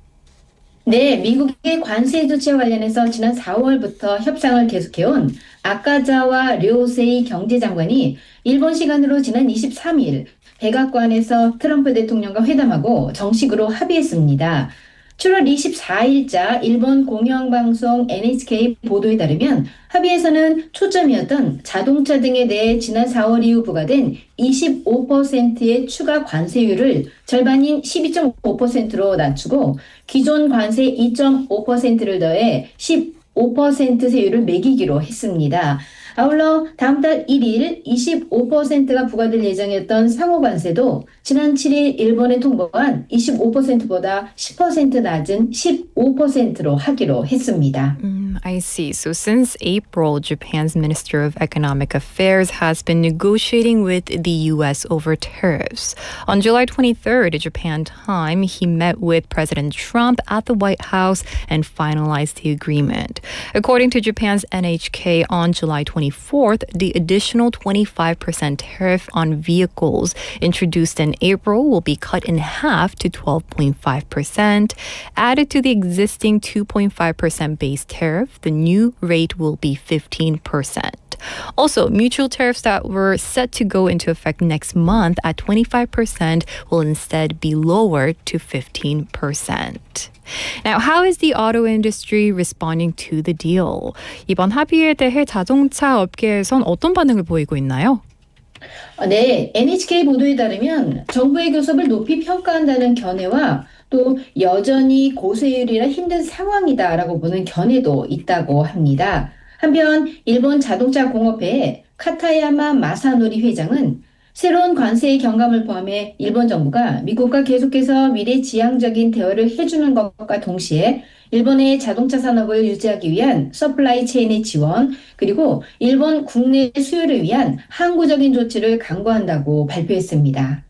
네, 미국의 관세 조치와 관련해서 지난 4월부터 협상을 계속해온 아카자와 료세이 경제장관이 일본 시간으로 지난 23일 백악관에서 트럼프 대통령과 회담하고 정식으로 합의했습니다. 7월 24일자 일본 공영방송 NHK 보도에 따르면 합의에서는 초점이었던 자동차 등에 대해 지난 4월 이후 부과된 25%의 추가 관세율을 절반인 12.5%로 낮추고 기존 관세 2.5%를 더해 15% 세율을 매기기로 했습니다. 아울러 다음 달 1일 25%가 부과될 예정이었던 상호관세도 지난 7일 일본에 통보한 25%보다 10% 낮은 15%로 하기로 했습니다. I see. So since April, Japan's Minister of Economic Affairs has been negotiating with the U.S. over tariffs. On July 23rd, Japan time, he met with President Trump at the White House and finalized the agreement. According to Japan's NHK, on July 24th, the additional 25% tariff on vehicles introduced in April will be cut in half to 12.5%. Added to the existing 2.5% base tariff, the new rate will be 15%. Also, mutual tariffs that were set to go into effect next month at 25% will instead be lowered to 15%. Now, how is the auto industry responding to the deal? 이번 합의에 대해 자동차 업계에선 어떤 반응을 보이고 있나요? 네, NHK 보도에 따르면 정부의 교섭을 높이 평가한다는 견해와 또 여전히 고세율이라 힘든 상황이다라고 보는 견해도 있다고 합니다. 한편 일본 자동차 공업회의 카타야마 마사노리 회장은 새로운 관세의 경감을 포함해 일본 정부가 미국과 계속해서 미래지향적인 대화를 해주는 것과 동시에 일본의 자동차 산업을 유지하기 위한 서플라이 체인의 지원, 그리고 일본 국내 수요를 위한 항구적인 조치를 강구한다고 발표했습니다.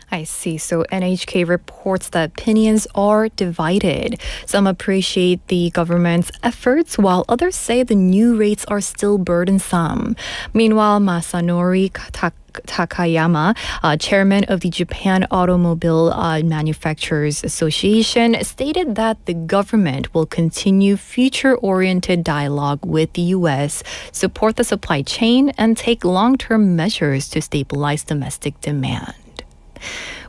I see. So NHK reports that opinions are divided. Some appreciate the government's efforts, while others say the new rates are still burdensome. Meanwhile, Masanori Takayama, chairman of the Japan Automobile Manufacturers Association, stated that the government will continue future-oriented dialogue with the U.S., support the supply chain, and take long-term measures to stabilize domestic demand.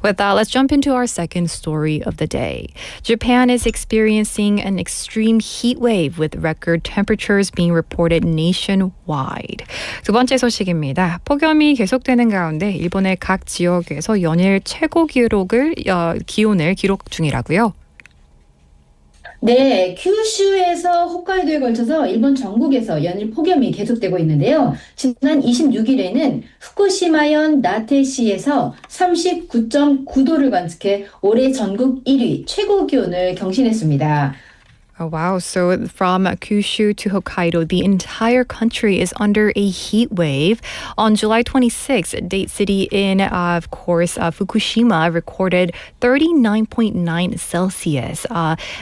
With that, let's jump into our second story of the day. Japan is experiencing an extreme heat wave with record temperatures being reported nationwide. 두 번째 소식입니다. 폭염이 계속되는 가운데 일본의 각 지역에서 연일 최고 기온을 기록 중이라고요. 네, 큐슈에서 홋카이도에 걸쳐서 일본 전국에서 연일 폭염이 계속되고 있는데요. 지난 26일에는 후쿠시마현 나테시에서 39.9도를 관측해 올해 전국 1위 최고 기온을 경신했습니다. Oh, wow. So from Kyushu to Hokkaido, the entire country is under a heat wave. On July 26th, date city in, of course, Fukushima recorded 39.9 Celsius,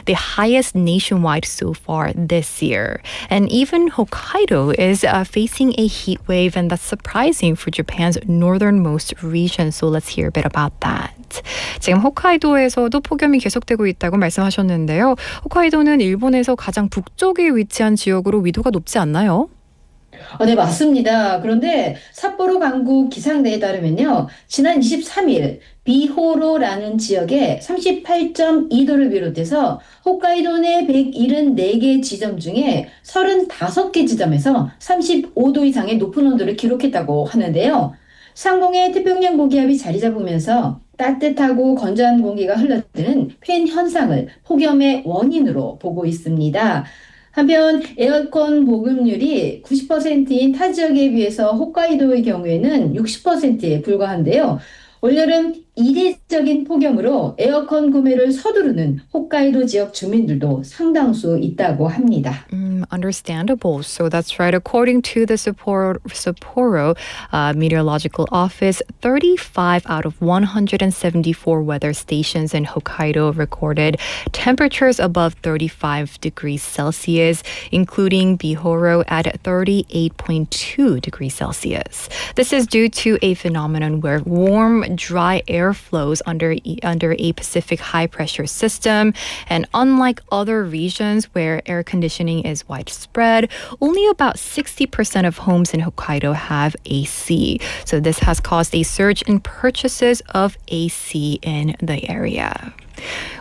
the highest nationwide so far this year. And even Hokkaido is facing a heat wave, and that's surprising for Japan's northernmost region. So let's hear a bit about that. 지금 홋카이도에서도 폭염이 계속되고 있다고 말씀하셨는데요. 홋카이도는 일본에서 가장 북쪽에 위치한 지역으로 위도가 높지 않나요? 네, 맞습니다. 그런데 삿포로 강국 기상대에 따르면요. 지난 23일 비호로라는 지역에 38.2도를 비롯해서 홋카이도 내 174개 지점 중에 35개 지점에서 35도 이상의 높은 온도를 기록했다고 하는데요. 상공의 태평양 고기압이 자리 잡으면서 따뜻하고 건조한 공기가 흘러드는 팬 현상을 폭염의 원인으로 보고 있습니다. 한편 에어컨 보급률이 90%인 타 지역에 비해서 홋카이도의 경우에는 60%에 불과한데요. 올여름 이례적인 폭염으로 에어컨 구매를 서두르는 홋카이도 지역 주민들도 상당수 있다고 합니다. Understandable. So that's right. According to the Sapporo Meteorological Office, 35 out of 174 weather stations in Hokkaido recorded temperatures above 35 degrees Celsius, including Bihoro at 38.2 degrees Celsius. This is due to a phenomenon where warm, dry air flows under a Pacific high-pressure system, and unlike other regions where air conditioning is widespread, only about 60% of homes in Hokkaido have AC. So this has caused a surge in purchases of AC in the area.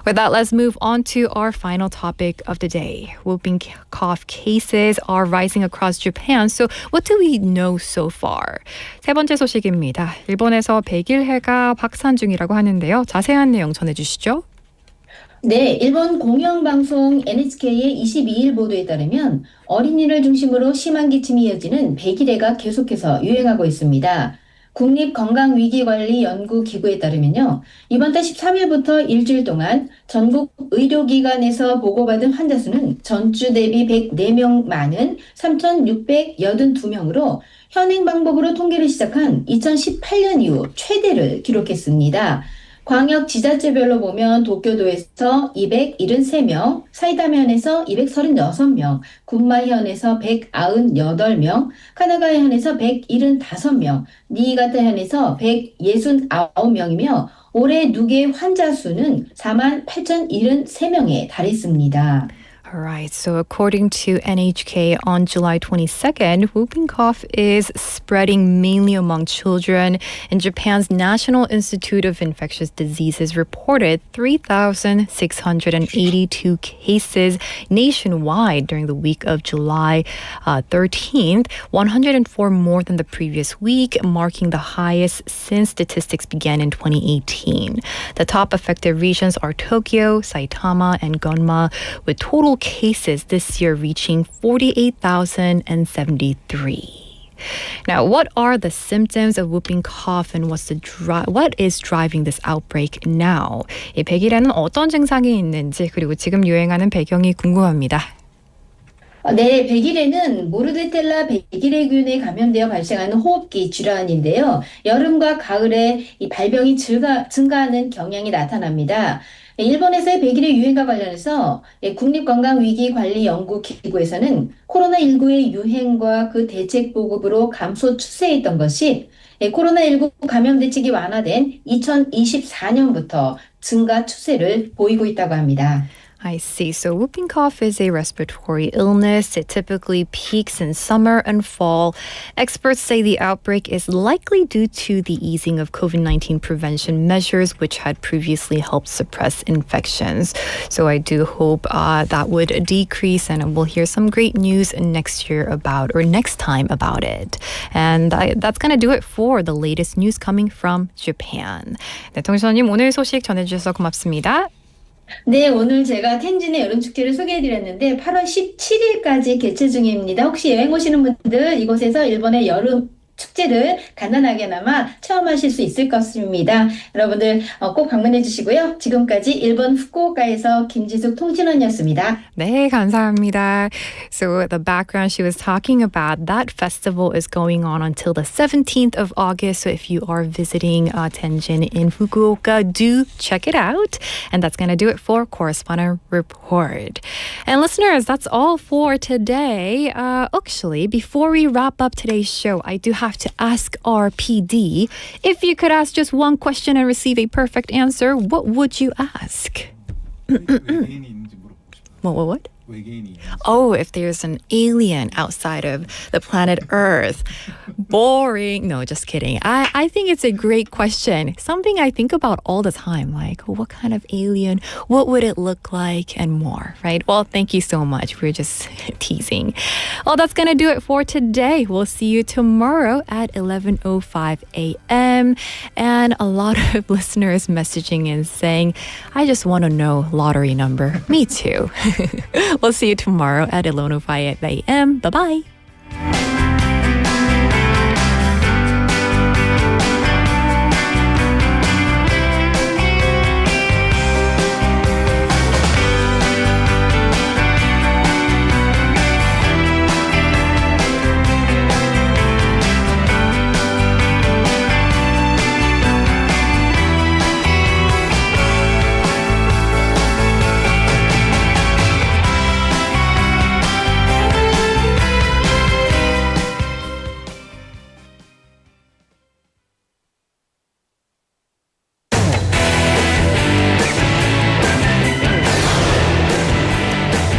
With that, let's move on to our final topic of the day. Whooping cough cases are rising across Japan. So what do we know so far? 세 번째 소식입니다. 일본에서 백일해가 확산 중이라고 하는데요. 자세한 내용 전해주시죠. 네, 일본 공영방송 NHK의 22일 보도에 따르면 어린이를 중심으로 심한 기침이 이어지는 백일해가 계속해서 유행하고 있습니다. 국립건강위기관리연구기구에 따르면요. 이번 달 13일부터 일주일 동안 전국 의료기관에서 보고받은 환자 수는 전주 대비 104명 많은 3,682명으로 현행 방법으로 통계를 시작한 2018년 이후 최대를 기록했습니다. 광역 지자체별로 보면 도쿄도에서 273명, 사이다면에서 236명, 군마현에서 198명, 카나가현에서 175명, 니이가타현에서 169명이며 올해 누계 환자 수는 48,073명에 달했습니다. All right, so according to NHK on July 22nd, whooping cough is spreading mainly among children, and Japan's National Institute of Infectious Diseases reported 3,682 cases nationwide during the week of July 13th, 104 more than the previous week, marking the highest since statistics began in 2018. The top affected regions are Tokyo, Saitama, and Gunma, with total cases this year reaching 48,073. Now, what are the symptoms of whooping cough and what is driving this outbreak now? 이 백일에는 어떤 증상이 있는지 그리고 지금 유행하는 배경이 궁금합니다. 네, 백일해는 모르데텔라 백일해균에 감염되어 발생하는 호흡기 질환인데요. 여름과 가을에 이 발병이 증가하는 경향이 나타납니다. 일본에서의 백일해 유행과 관련해서 국립건강위기관리연구기구에서는 코로나19의 유행과 그 대책 보급으로 감소 추세에 있던 것이 코로나19 감염 대책이 완화된 2024년부터 증가 추세를 보이고 있다고 합니다. I see. So whooping cough is a respiratory illness. It typically peaks in summer and fall. Experts say the outbreak is likely due to the easing of COVID-19 prevention measures, which had previously helped suppress infections. So I do hope that would decrease, and we'll hear some great news next time about it. And that's going to do it for the latest news coming from Japan. 네, 통신원님 오늘 소식 전해주셔서 고맙습니다. 네, 오늘 제가 텐진의 여름축제를 소개해드렸는데 8월 17일까지 개최 중입니다. 혹시 여행 오시는 분들 이곳에서 일본의 여름 축제를 간단하게나마 체험하실 수 있을 것입니다. 여러분들 꼭 방문해 주시고요. 지금까지 일본 후쿠오카에서 김지숙 통신원이었습니다. 네, 감사합니다. So the background she was talking about, that festival is going on until the 17th of August. So if you are visiting Tenjin in Fukuoka, do check it out. And that's going to do it for Correspondent Report. And listeners, that's all for today. Actually, before we wrap up today's show, I do have to ask our PD, if you could ask just one question and receive a perfect answer, what would you ask? 외계인이 있는지 물어보고 싶어요. What? Oh, if there's an alien outside of the planet Earth. Boring. No, just kidding. I think it's a great question. Something I think about all the time. Like, what kind of alien? What would it look like? And more, right? Well, thank you so much. We're just teasing. Well, that's going to do it for today. We'll see you tomorrow at 11:05 a.m. And a lot of listeners messaging in saying, I just want to know lottery number. Me too. We'll see you tomorrow at 11:05 a.m. Bye-bye.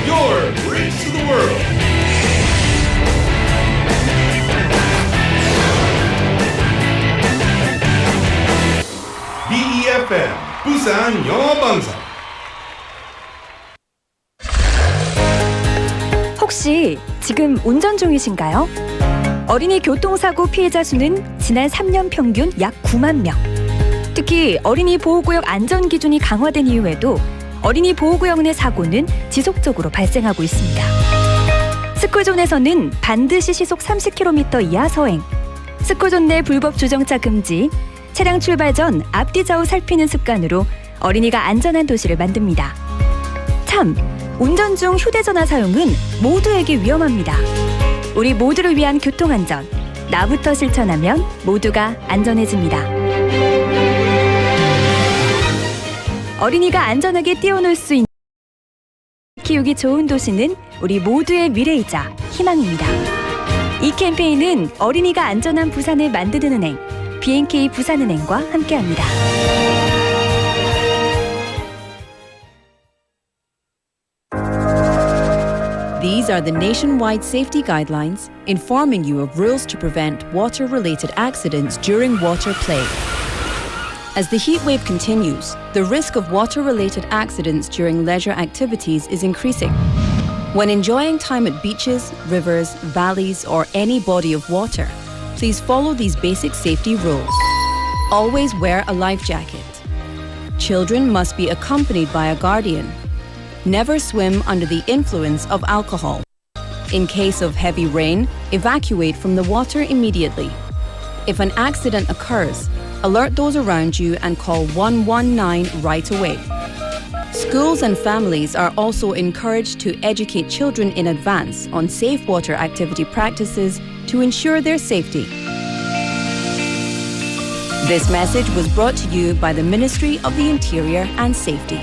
Your bridge to the world. BEFM 부산 영어방송. 혹시 지금 운전 중이신가요? 어린이 교통사고 피해자 수는 지난 3년 평균 약 9만 명. 특히 어린이 보호구역 안전 기준이 강화된 이후에도 어린이 보호구역 내 사고는 지속적으로 발생하고 있습니다. 스쿨존에서는 반드시 시속 30km 이하 서행, 스쿨존 내 불법 주정차 금지, 차량 출발 전 앞뒤 좌우 살피는 습관으로 어린이가 안전한 도시를 만듭니다. 참, 운전 중 휴대전화 사용은 모두에게 위험합니다. 우리 모두를 위한 교통안전, 나부터 실천하면 모두가 안전해집니다. 어린이가 안전하게 뛰어놀 수 있는 키우기 좋은 도시는 우리 모두의 미래이자 희망입니다. 이 캠페인은 어린이가 안전한 부산을 만드는 은행, B&K 부산은행과 함께합니다. These are the nationwide safety guidelines informing you of rules to prevent water-related accidents during water play. As the heat wave continues, the risk of water-related accidents during leisure activities is increasing. When enjoying time at beaches, rivers, valleys, or any body of water, please follow these basic safety rules. Always wear a life jacket. Children must be accompanied by a guardian. Never swim under the influence of alcohol. In case of heavy rain, evacuate from the water immediately. If an accident occurs, alert those around you and call 119 right away. Schools and families are also encouraged to educate children in advance on safe water activity practices to ensure their safety. This message was brought to you by the Ministry of the Interior and Safety.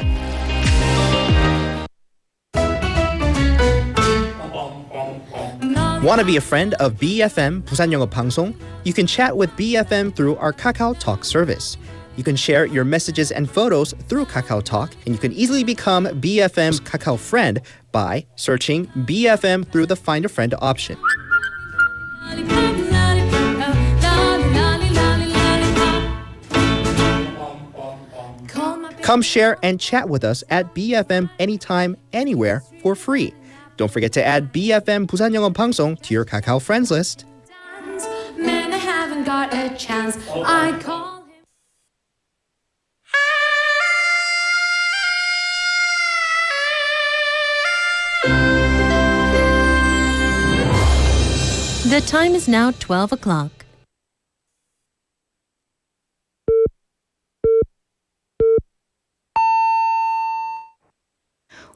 Want to be a friend of BFM Busan 영어 방송? You can chat with BFM through our Kakao Talk service. You can share your messages and photos through Kakao Talk, and you can easily become BFM's Kakao friend by searching BFM through the Find a Friend option. Come share and chat with us at BFM anytime, anywhere for free. Don't forget to add BFM 부산 영어 방송 to your Kakao friends list. Man, I haven't got a chance. I call him. The time is now 12 o'clock.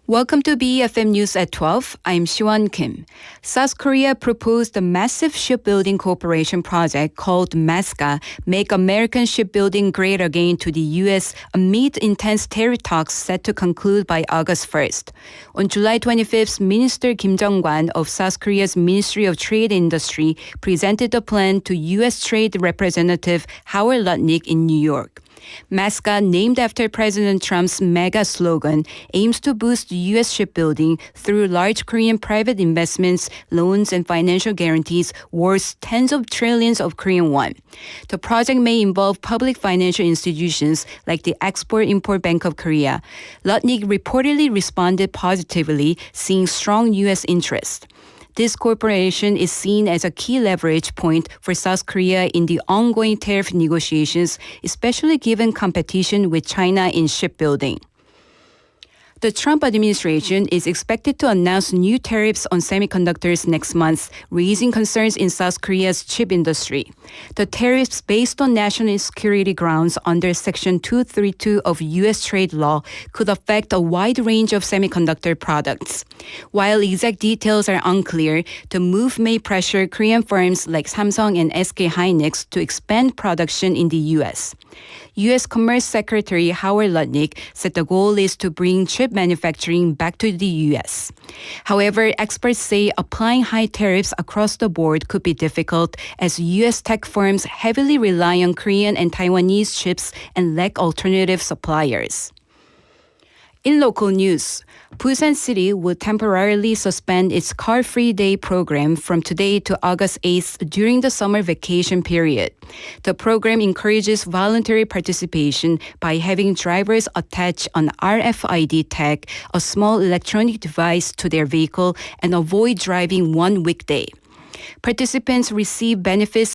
Welcome to BEFM News at 12. I'm Siwon Kim. South Korea proposed a massive shipbuilding cooperation project called MASCA, Make American Shipbuilding Great Again, to the U.S. amid intense tariff talks set to conclude by August 1st. On July 25th, Minister Kim Jong-kwan of South Korea's Ministry of Trade and Industry presented the plan to U.S. Trade Representative Howard Lutnick in New York. Mascot, named after President Trump's mega slogan, aims to boost U.S. shipbuilding through large Korean private investments, loans, and financial guarantees worth tens of trillions of Korean won. The project may involve public financial institutions like the Export-Import Bank of Korea. Lutnick reportedly responded positively, seeing strong U.S. interest. This corporation is seen as a key leverage point for South Korea in the ongoing tariff negotiations, especially given competition with China in shipbuilding. The Trump administration is expected to announce new tariffs on semiconductors next month, raising concerns in South Korea's chip industry. The tariffs based on national security grounds under Section 232 of U.S. trade law could affect a wide range of semiconductor products. While exact details are unclear, the move may pressure Korean firms like Samsung and SK Hynix to expand production in the U.S. U.S. Commerce Secretary Howard Lutnick said the goal is to bring chip manufacturing back to the U.S. However, experts say applying high tariffs across the board could be difficult as U.S. tech firms heavily rely on Korean and Taiwanese chips and lack alternative suppliers. In local news, Busan City will temporarily suspend its car-free day program from today to August 8th during the summer vacation period. The program encourages voluntary participation by having drivers attach an RFID tag, a small electronic device, to their vehicle and avoid driving one weekday. Participants receive benefits